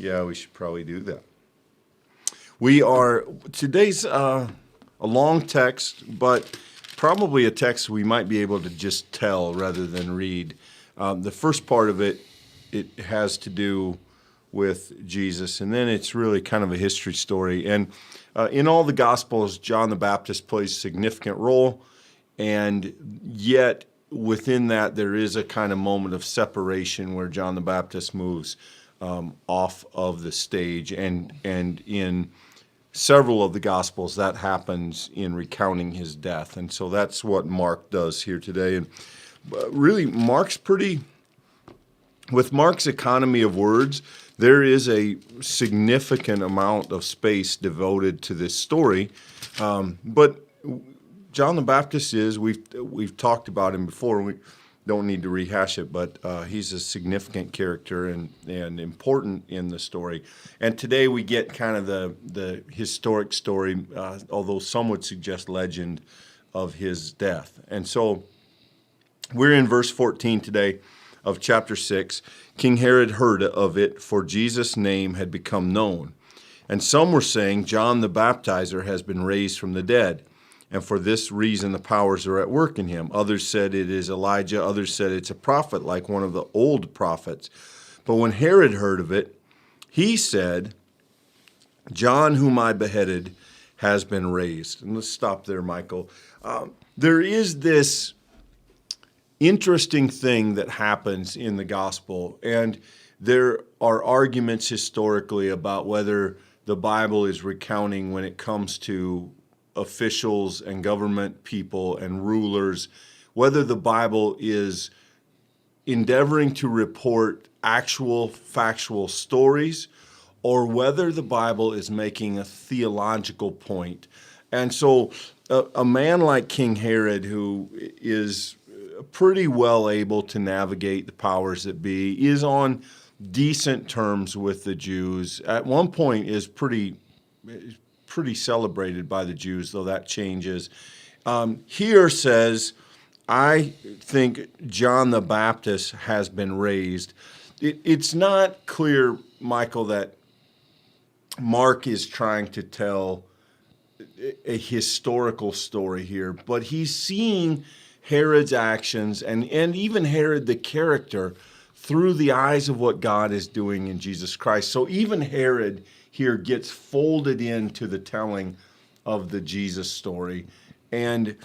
Yeah, we should probably do that. Today's a long text, but probably a text we might be able to just tell rather than read. The first part of it has to do with Jesus, and then it's really kind of a history story. And in all the Gospels, John the Baptist plays a significant role, and yet within that there is a kind of moment of separation where John the Baptist moves off of the stage, and in several of the Gospels that happens in recounting his death. And so that's what Mark does here today. And really, with Mark's economy of words, there is a significant amount of space devoted to this story. But John the Baptist we've talked about him before. We don't need to rehash it, but he's a significant character and important in the story. And today we get kind of the historic story, although some would suggest legend, of his death. And so we're in verse 14 today of chapter 6. King Herod heard of it, for Jesus' name had become known. And some were saying, John the Baptizer has been raised from the dead, and for this reason the powers are at work in him. Others said it is Elijah. Others said it's a prophet, like one of the old prophets. But when Herod heard of it, he said, John, whom I beheaded, has been raised. And let's stop there, Michael. There is this interesting thing that happens in the gospel, and there are arguments historically about whether the Bible is recounting, when it comes to officials and government people and rulers, whether the Bible is endeavoring to report actual factual stories or whether the Bible is making a theological point. And so a man like King Herod, who is pretty well able to navigate the powers that be, is on decent terms with the Jews. At one point is pretty celebrated by the Jews, though that changes. Here says, I think John the Baptist has been raised. It's not clear, Michael, that Mark is trying to tell a historical story here, but he's seeing Herod's actions and even Herod the character through the eyes of what God is doing in Jesus Christ. So even Herod here gets folded into the telling of the Jesus story. And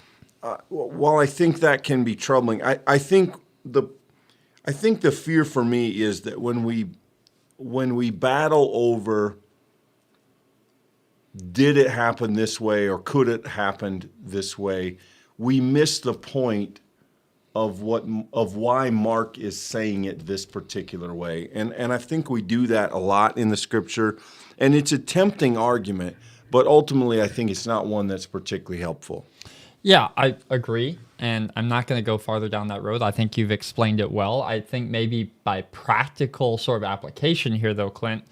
while I think that can be troubling, I think the fear for me is that when we battle over, did it happen this way or could it happen this way, we miss the point of why Mark is saying it this particular way. And I think we do that a lot in the scripture. And it's a tempting argument, but ultimately I think it's not one that's particularly helpful. Yeah, I agree. And I'm not going to go farther down that road. I think you've explained it well. I think maybe by practical sort of application here, though, Clint,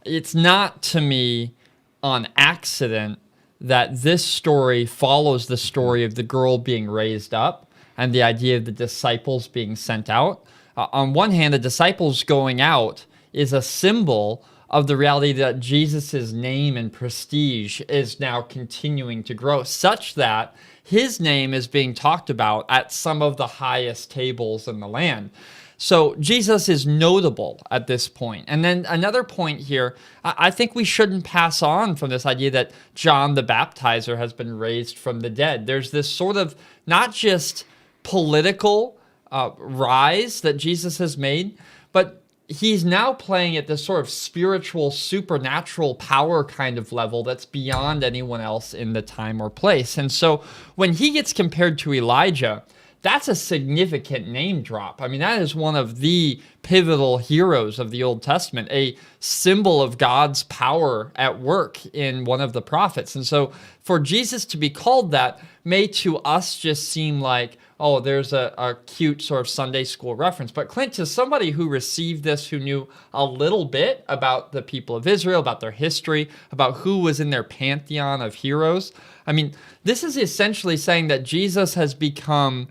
it's not to me on accident that this story follows the story of the girl being raised up and the idea of the disciples being sent out. On one hand, the disciples going out is a symbol of the reality that Jesus' name and prestige is now continuing to grow, such that his name is being talked about at some of the highest tables in the land. So Jesus is notable at this point. And then another point here, I think we shouldn't pass on from this idea that John the Baptizer has been raised from the dead. There's this sort of not just political rise that Jesus has made, but he's now playing at this sort of spiritual, supernatural power kind of level that's beyond anyone else in the time or place. And so when he gets compared to Elijah, that's a significant name drop. I mean, that is one of the pivotal heroes of the Old Testament, a symbol of God's power at work in one of the prophets. And so for Jesus to be called that may to us just seem like, oh, there's a cute sort of Sunday school reference. But Clint, to somebody who received this, who knew a little bit about the people of Israel, about their history, about who was in their pantheon of heroes, I mean, this is essentially saying that Jesus has become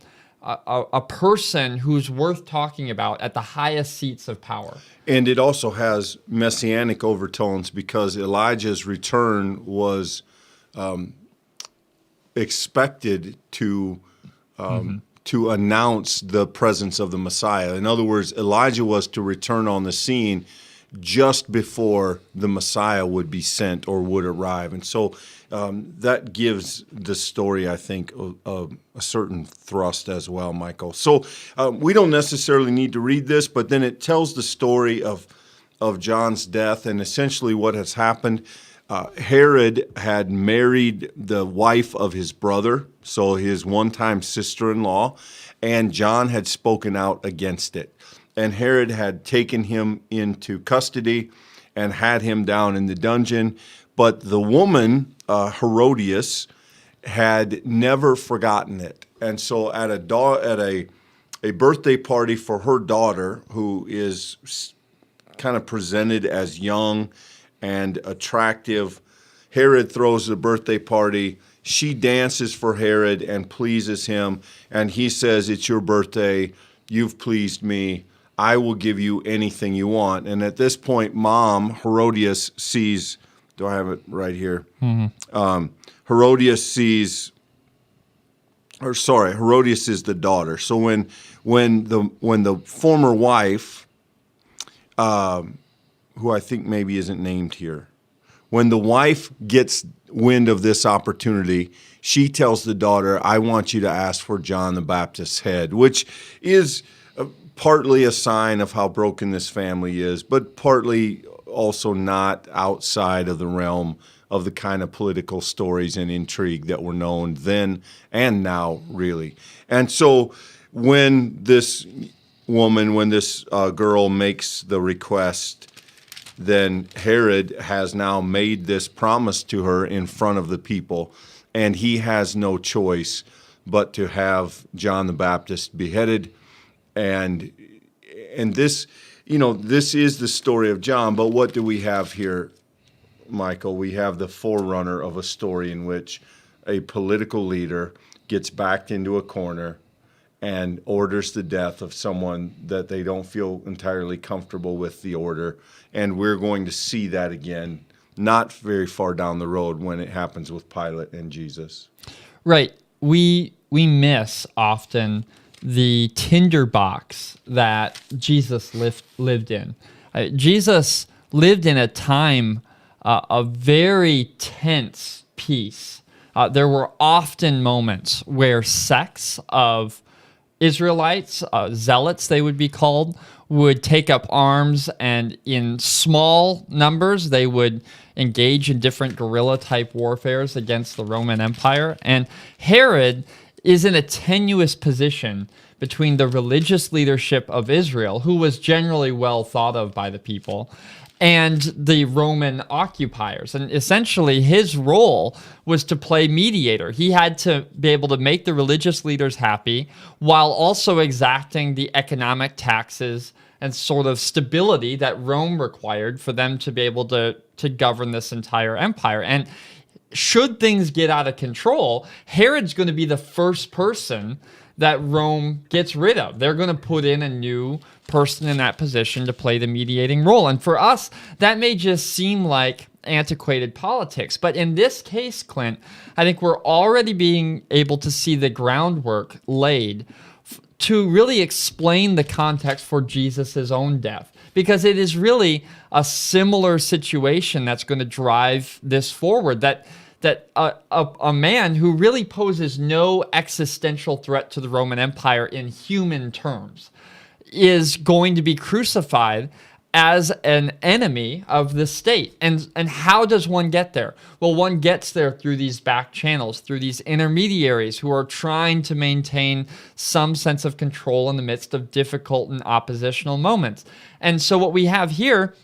a person who's worth talking about at the highest seats of power. And it also has messianic overtones because Elijah's return was expected to announce the presence of the Messiah. In other words, Elijah was to return on the scene just before the Messiah would be sent or would arrive. And so that gives the story, I think, a certain thrust as well, Michael. So we don't necessarily need to read this, but then it tells the story of John's death and essentially what has happened. Herod had married the wife of his brother, so his one-time sister-in-law, and John had spoken out against it. And Herod had taken him into custody and had him down in the dungeon. But the woman, Herodias, had never forgotten it. And so at a birthday party for her daughter, who is kind of presented as young and attractive, Herod throws the birthday party. She dances for Herod and pleases him. And he says, "It's your birthday. You've pleased me. I will give you anything you want." And at this point, Mom, Herodias, sees, do I have it right here? Herodias sees, Herodias is the daughter. So when the former wife, who I think maybe isn't named here, when the wife gets wind of this opportunity, she tells the daughter, "I want you to ask for John the Baptist's head," which is partly a sign of how broken this family is, but partly also not outside of the realm of the kind of political stories and intrigue that were known then and now, really. And so when this girl makes the request, then Herod has now made this promise to her in front of the people, and he has no choice but to have John the Baptist beheaded. And this, this is the story of John, but what do we have here, Michael? We have the forerunner of a story in which a political leader gets backed into a corner and orders the death of someone that they don't feel entirely comfortable with the order. And we're going to see that again, not very far down the road when it happens with Pilate and Jesus. Right. We miss often the tinderbox that Jesus lived in. Jesus lived in a time of very tense peace. There were often moments where sects of Israelites, zealots they would be called, would take up arms, and in small numbers they would engage in different guerrilla-type warfares against the Roman Empire. And Herod is in a tenuous position between the religious leadership of Israel, who was generally well thought of by the people, and the Roman occupiers. And essentially, his role was to play mediator. He had to be able to make the religious leaders happy while also exacting the economic taxes and sort of stability that Rome required for them to be able to govern this entire empire. And should things get out of control, Herod's going to be the first person that Rome gets rid of. They're going to put in a new person in that position to play the mediating role. And for us, that may just seem like antiquated politics. But in this case, Clint, I think we're already being able to see the groundwork laid to really explain the context for Jesus' own death. Because it is really a similar situation that's going to drive this forward, that a man who really poses no existential threat to the Roman Empire in human terms is going to be crucified as an enemy of the state. And how does one get there? Well, one gets there through these back channels, through these intermediaries who are trying to maintain some sense of control in the midst of difficult and oppositional moments. And so what we have here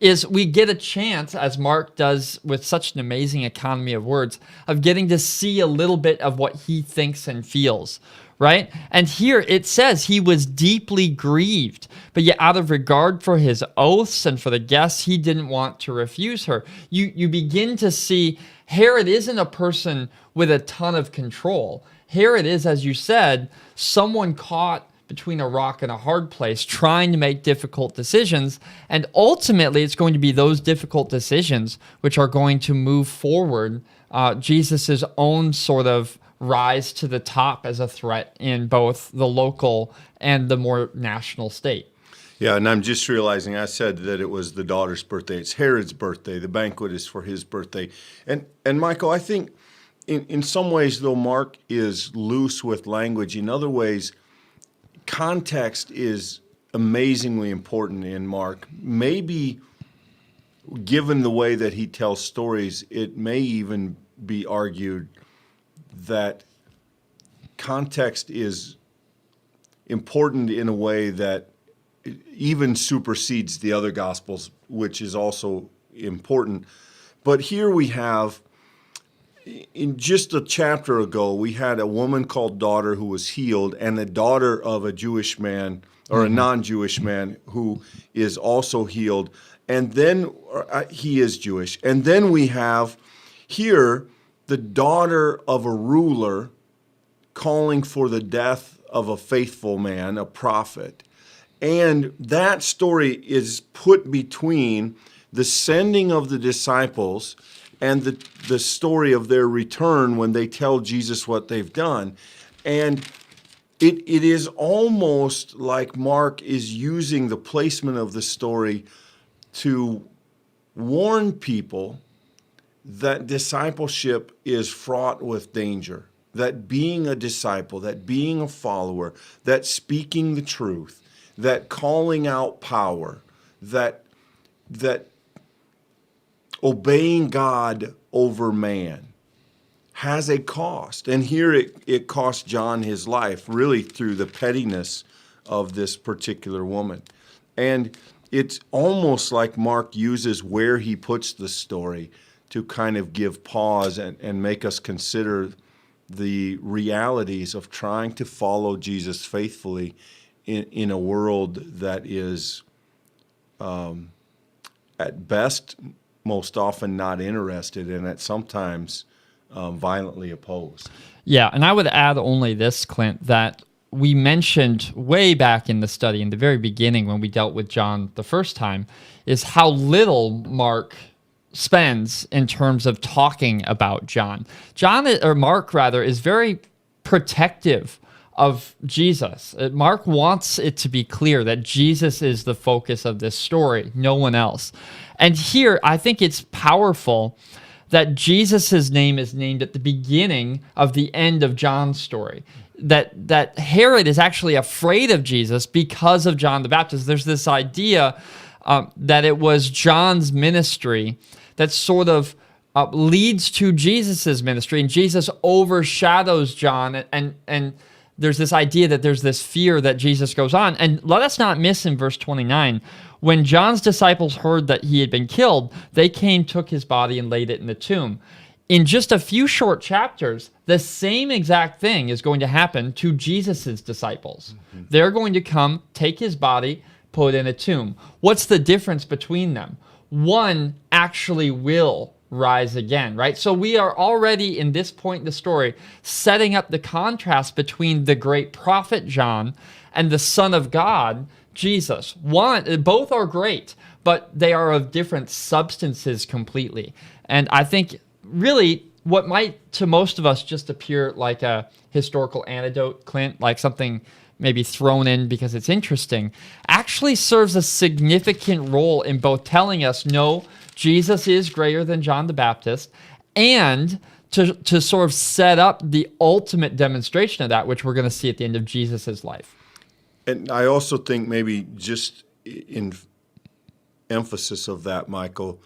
is we get a chance, as Mark does with such an amazing economy of words, of getting to see a little bit of what he thinks and feels, right? And here it says he was deeply grieved, but yet out of regard for his oaths and for the guests, he didn't want to refuse her. You begin to see Herod isn't a person with a ton of control. Herod is, as you said, someone caught between a rock and a hard place, trying to make difficult decisions. And ultimately, it's going to be those difficult decisions which are going to move forward Jesus' own sort of rise to the top as a threat in both the local and the more national state. Yeah, and I'm just realizing I said that it was the daughter's birthday. It's Herod's birthday. The banquet is for his birthday. And Michael, I think in some ways, though, Mark is loose with language, in other ways, context is amazingly important in Mark. Maybe, given the way that he tells stories, it may even be argued that context is important in a way that even supersedes the other Gospels, which is also important. But here we have, in just a chapter ago, we had a woman called daughter who was healed, and a daughter of a Jewish man or a non-Jewish man who is also healed. And then he is Jewish. And then we have here the daughter of a ruler calling for the death of a faithful man, a prophet. And that story is put between the sending of the disciples and the story of their return when they tell Jesus what they've done. And it is almost like Mark is using the placement of the story to warn people that discipleship is fraught with danger, that being a disciple, that being a follower, that speaking the truth, that calling out power, that obeying God over man has a cost. And here it cost John his life, really through the pettiness of this particular woman. And it's almost like Mark uses where he puts the story to kind of give pause and make us consider the realities of trying to follow Jesus faithfully in a world that is, at best, most often not interested, and at sometimes violently opposed. Yeah, and I would add only this, Clint, that we mentioned way back in the study, in the very beginning when we dealt with John the first time, is how little Mark spends in terms of talking about John. Mark rather, is very protective of Jesus. Mark wants it to be clear that Jesus is the focus of this story, no one else. And here, I think it's powerful that Jesus' name is named at the beginning of the end of John's story. That Herod is actually afraid of Jesus because of John the Baptist. There's this idea that it was John's ministry that sort of leads to Jesus' ministry, and Jesus overshadows John, and there's this idea that there's this fear that Jesus goes on. And let us not miss in verse 29, when John's disciples heard that he had been killed, they came, took his body, and laid it in the tomb. In just a few short chapters, the same exact thing is going to happen to Jesus' disciples. Mm-hmm. They're going to come, take his body, put in a tomb. What's the difference between them? One actually will rise again, right? So we are already, in this point in the story, setting up the contrast between the great prophet John and the Son of God, Jesus. Both are great, but they are of different substances completely. And I think really what might to most of us just appear like a historical anecdote, Clint, like something maybe thrown in because it's interesting, actually serves a significant role in both telling us, no, Jesus is greater than John the Baptist, and to sort of set up the ultimate demonstration of that, which we're going to see at the end of Jesus' life. And I also think maybe just in emphasis of that, Michael,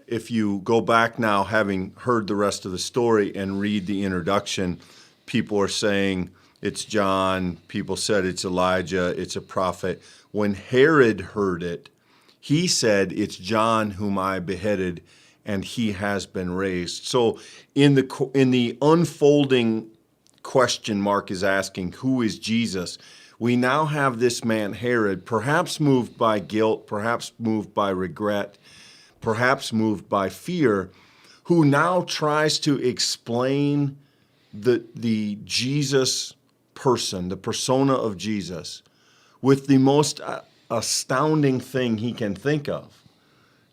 if you go back now, having heard the rest of the story and read the introduction, people are saying it's John, people said it's Elijah, it's a prophet. When Herod heard it, he said, it's John whom I beheaded, and he has been raised. So in the unfolding question Mark is asking, who is Jesus? We now have this man, Herod, perhaps moved by guilt, perhaps moved by regret, perhaps moved by fear, who now tries to explain the Jesus person, the persona of Jesus, with the most astounding thing he can think of,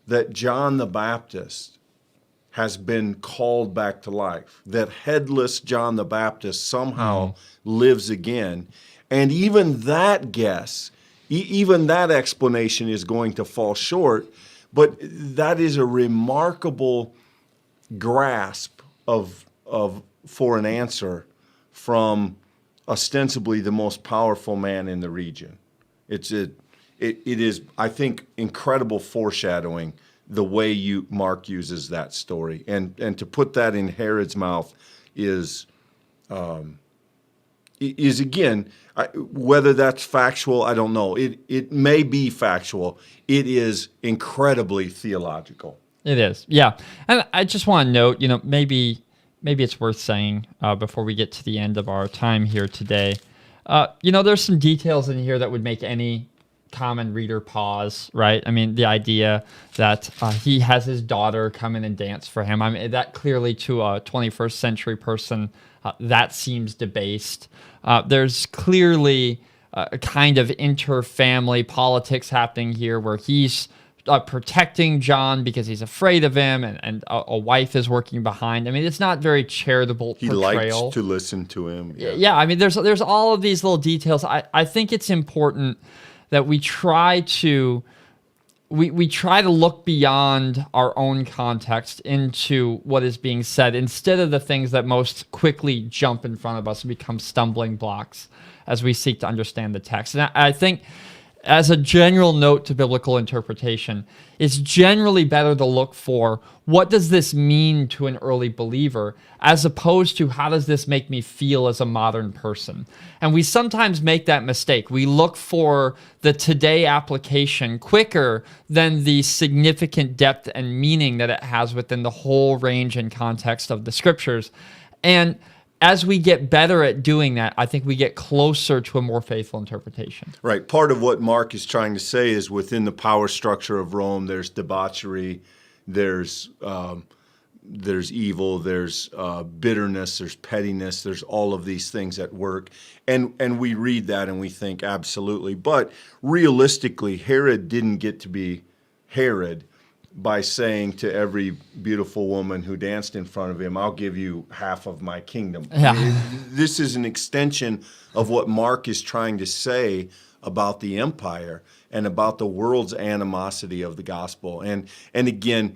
that John the Baptist has been called back to life, that headless John the Baptist somehow lives again. And even that guess, even that explanation is going to fall short, but that is a remarkable grasp for an answer from ostensibly the most powerful man in the region. It is, I think, incredible foreshadowing the way Mark uses that story, and to put that in Herod's mouth is again, whether that's factual, I don't know. It may be factual. It is incredibly theological. It is, yeah. And I just want to note, maybe it's worth saying before we get to the end of our time here today. There's some details in here that would make any common reader pause, right? I mean, the idea that he has his daughter come in and dance for him. I mean, that clearly to a 21st century person, that seems debased. There's clearly a kind of inter-family politics happening here where he's protecting John because he's afraid of him, and a wife is working behind. I mean, it's not very charitable portrayal. He likes to listen to him. Yeah, I mean, there's all of these little details. I think it's important that we try to look beyond our own context into what is being said, instead of the things that most quickly jump in front of us and become stumbling blocks as we seek to understand the text. And I think, as a general note to biblical interpretation, it's generally better to look for what does this mean to an early believer, as opposed to how does this make me feel as a modern person. And we sometimes make that mistake. We look for the today application quicker than the significant depth and meaning that it has within the whole range and context of the scriptures. And as we get better at doing that, I think we get closer to a more faithful interpretation. Right. Part of what Mark is trying to say is within the power structure of Rome, there's debauchery, there's evil, there's bitterness, there's pettiness, there's all of these things at work. And we read that and we think, absolutely. But realistically, Herod didn't get to be Herod by saying to every beautiful woman who danced in front of him, I'll give you half of my kingdom. Yeah. This is an extension of what Mark is trying to say about the empire and about the world's animosity of the gospel. And again,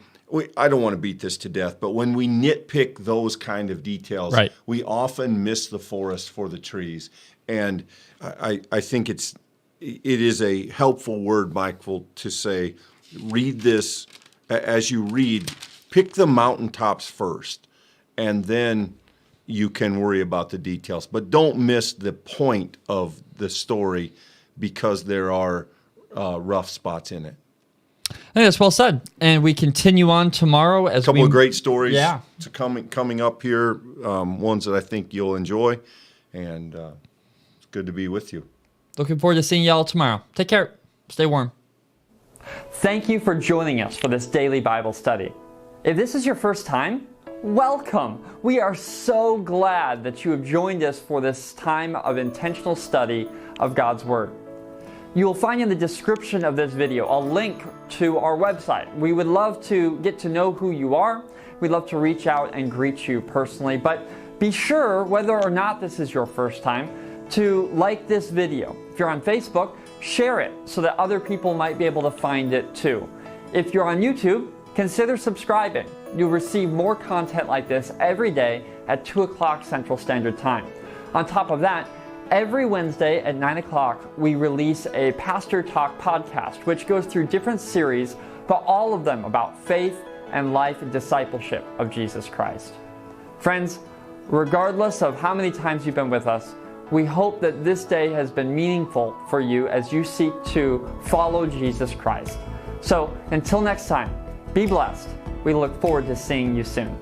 I don't want to beat this to death, but when we nitpick those kind of details, right, we often miss the forest for the trees. And I think it is a helpful word, Michael, to say, read this. As you read, pick the mountaintops first, and then you can worry about the details. But don't miss the point of the story because there are rough spots in it. I think that's well said. And we continue on tomorrow as a couple of great stories coming up here, ones that I think you'll enjoy, and it's good to be with you. Looking forward to seeing y'all tomorrow. Take care. Stay warm. Thank you for joining us for this daily Bible study. If this is your first time, welcome. We are so glad that you have joined us for this time of intentional study of God's Word. You will find in the description of this video a link to our website. We would love to get to know who you are. We'd love to reach out and greet you personally, but be sure, whether or not this is your first time, to like this video. If you're on Facebook, share it so that other people might be able to find it too. If you're on YouTube, consider subscribing. You'll receive more content like this every day at 2 o'clock Central Standard Time. On top of that, every Wednesday at 9 o'clock, we release a Pastor Talk podcast, which goes through different series, but all of them about faith and life and discipleship of Jesus Christ. Friends, regardless of how many times you've been with us, we hope that this day has been meaningful for you as you seek to follow Jesus Christ. So until next time, be blessed. We look forward to seeing you soon.